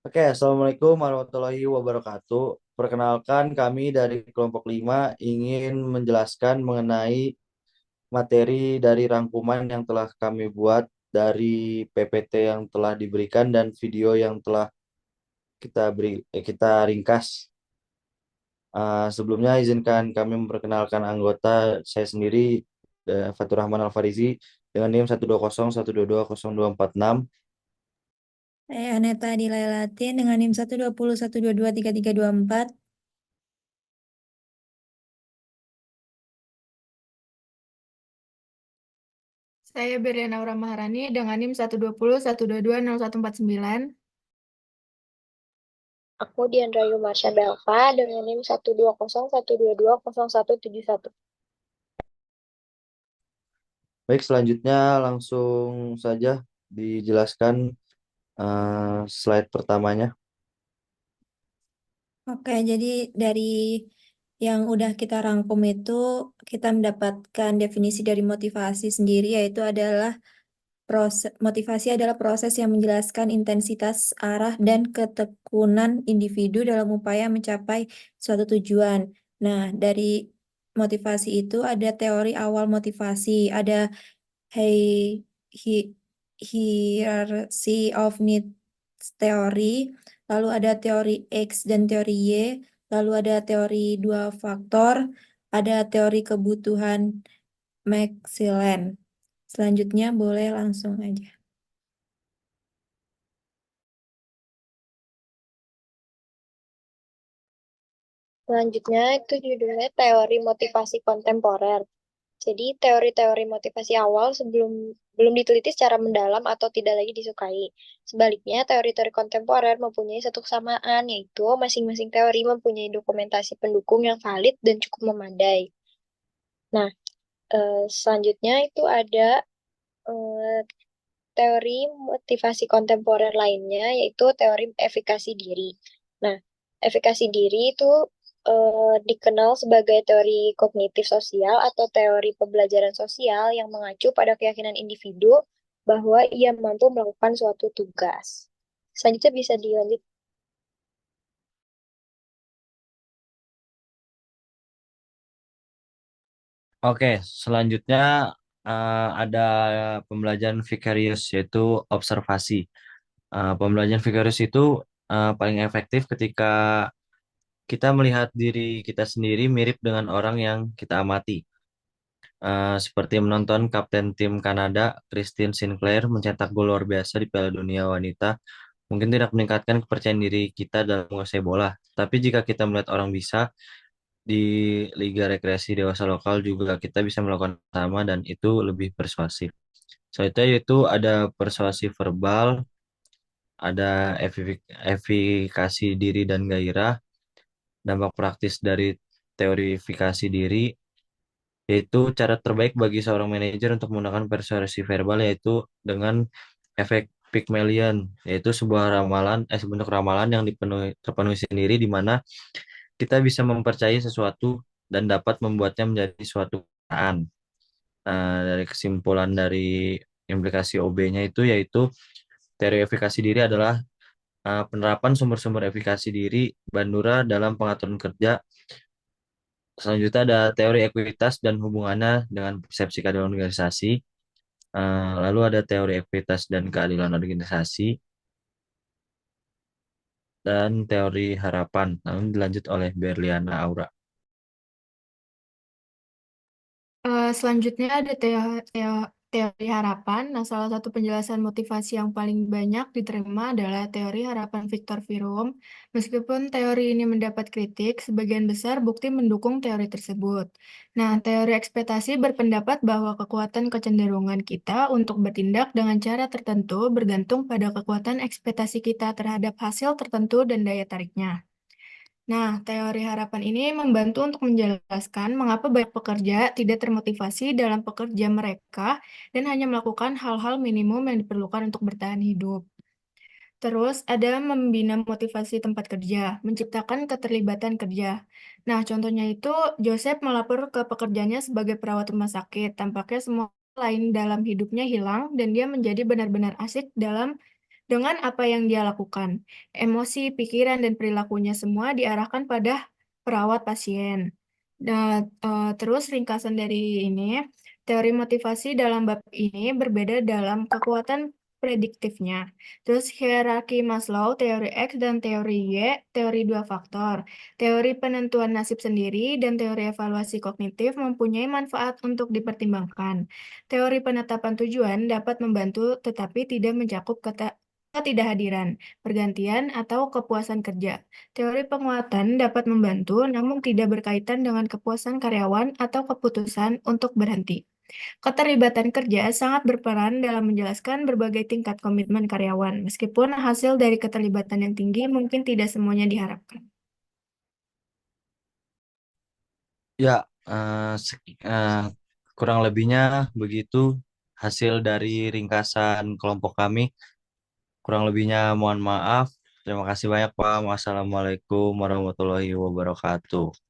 Oke, Assalamualaikum warahmatullahi wabarakatuh. Perkenalkan, kami dari kelompok 5 ingin menjelaskan mengenai materi dari rangkuman yang telah kami buat dari PPT yang telah diberikan dan video yang telah kita ringkas. Sebelumnya izinkan kami memperkenalkan anggota saya sendiri, Fatur Rahman Al-Farizi dengan NIM 12012220246. Saya Aneta Dilailatin dengan NIM 12012233324. Saya Beriana Aura Maharani dengan NIM 12012220149. Aku Diandrayu Marsha Belva dengan NIM 12012220171. Baik, selanjutnya langsung saja dijelaskan slide pertamanya. Oke, jadi dari yang udah kita rangkum itu, kita mendapatkan definisi dari motivasi sendiri, yaitu adalah motivasi adalah proses yang menjelaskan intensitas, arah, dan ketekunan individu dalam upaya mencapai suatu tujuan. Nah, dari motivasi itu ada teori awal motivasi, ada hi- hi- hierarchy of needs teori, lalu ada teori X dan teori Y, lalu ada teori dua faktor, ada teori kebutuhan Maxwell. Selanjutnya boleh langsung aja. Selanjutnya itu judulnya teori motivasi kontemporer. Jadi teori-teori motivasi awal sebelum belum diteliti secara mendalam atau tidak lagi disukai. Sebaliknya, teori-teori kontemporer mempunyai satu kesamaan, yaitu masing-masing teori mempunyai dokumentasi pendukung yang valid dan cukup memadai. Nah, selanjutnya itu ada eh, teori motivasi kontemporer lainnya, yaitu teori efikasi diri. Nah, efikasi diri itu dikenal sebagai teori kognitif sosial atau teori pembelajaran sosial yang mengacu pada keyakinan individu bahwa ia mampu melakukan suatu tugas. Selanjutnya bisa dilanjut. Oke, selanjutnya ada pembelajaran vicarious yaitu observasi. Pembelajaran vicarious itu paling efektif ketika kita melihat diri kita sendiri mirip dengan orang yang kita amati. Seperti menonton kapten tim Kanada, Christine Sinclair, mencetak gol luar biasa di Piala Dunia Wanita, mungkin tidak meningkatkan kepercayaan diri kita dalam menguasai bola. Tapi jika kita melihat orang bisa di Liga Rekreasi Dewasa Lokal juga kita bisa melakukan sama dan itu lebih persuasif. Selanjutnya yaitu ada persuasi verbal, ada efikasi diri dan gairah, dampak praktis dari teorifikasi diri, yaitu cara terbaik bagi seorang manajer untuk menggunakan persuasi verbal yaitu dengan efek Pygmalion, yaitu sebuah ramalan, sebentuk ramalan yang terpenuhi sendiri di mana kita bisa mempercayai sesuatu dan dapat membuatnya menjadi suatu kenyataan. Dari kesimpulan dari implikasi OB-nya itu yaitu teori efikasi diri adalah penerapan sumber-sumber efikasi diri Bandura dalam pengaturan kerja. Selanjutnya ada teori ekuitas dan hubungannya dengan persepsi keadilan organisasi. Lalu ada teori ekuitas dan keadilan organisasi dan teori harapan. Lalu dilanjut oleh Berliana Aura. Selanjutnya ada teori harapan. Nah, salah satu penjelasan motivasi yang paling banyak diterima adalah teori harapan Victor Fromm. Meskipun teori ini mendapat kritik, sebagian besar bukti mendukung teori tersebut. Nah, teori ekspektasi berpendapat bahwa kekuatan kecenderungan kita untuk bertindak dengan cara tertentu bergantung pada kekuatan ekspektasi kita terhadap hasil tertentu dan daya tariknya. Nah, teori harapan ini membantu untuk menjelaskan mengapa banyak pekerja tidak termotivasi dalam pekerja mereka dan hanya melakukan hal-hal minimum yang diperlukan untuk bertahan hidup. Terus ada membina motivasi tempat kerja, menciptakan keterlibatan kerja. Nah, contohnya itu Joseph melapor ke pekerjaannya sebagai perawat rumah sakit. Tampaknya semua lain dalam hidupnya hilang dan dia menjadi benar-benar asik dalam dengan apa yang dia lakukan. Emosi, pikiran, dan perilakunya semua diarahkan pada perawat pasien. Dan terus ringkasan dari ini, teori motivasi dalam bab ini berbeda dalam kekuatan prediktifnya. Terus hierarki Maslow, teori X dan teori Y, teori dua faktor. Teori penentuan nasib sendiri dan teori evaluasi kognitif mempunyai manfaat untuk dipertimbangkan. Teori penetapan tujuan dapat membantu tetapi tidak mencakup ketidakhadiran, pergantian, atau kepuasan kerja. Teori penguatan dapat membantu namun tidak berkaitan dengan kepuasan karyawan atau keputusan untuk berhenti. Keterlibatan kerja sangat berperan dalam menjelaskan berbagai tingkat komitmen karyawan, meskipun hasil dari keterlibatan yang tinggi mungkin tidak semuanya diharapkan. Ya, kurang lebihnya begitu hasil dari ringkasan kelompok kami. Kurang lebihnya mohon maaf. Terima kasih banyak, Pak. Wassalamualaikum warahmatullahi wabarakatuh.